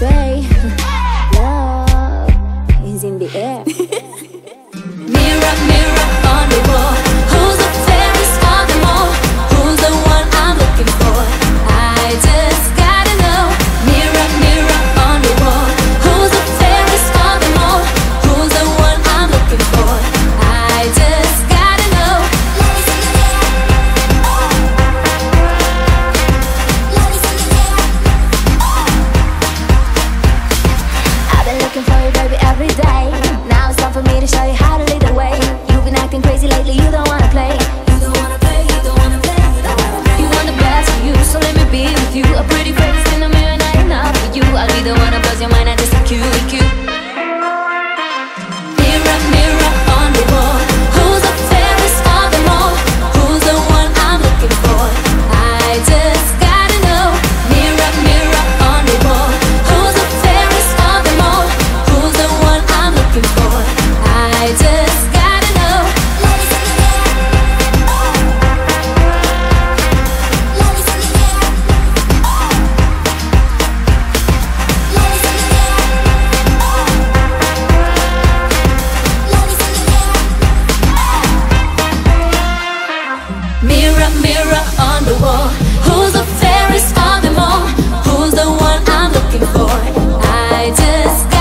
way. Love is in the air. Mirror, mirror on the wall, who's the fairest of them all? Who's the one I'm looking for? I just gotta know. Mirror, mirror on the wall, who's the fairest of them all? Who's the one I'm looking for? I just gotta know. I've been looking for you, baby, every day. Now it's time for me to show you how to lead the way. You've been acting crazy lately, you don't wanna play. You don't wanna play, you don't wanna play, you don't wanna play. You want the best for you, so let me be with you. A pretty face in the mirror, not enough for you. I'll be the one to buzz your mind and just a cute. Mirror, mirror on the wall, who's the fairest of them all? Who's the one I'm looking for? I just gotta know. Mirror, mirror on the wall, who's the fairest of them all? Who's the one I'm looking for? I just gotta know. Mirror, mirror on the wall, who's the fairest of them all? Who's the one I'm looking for? I just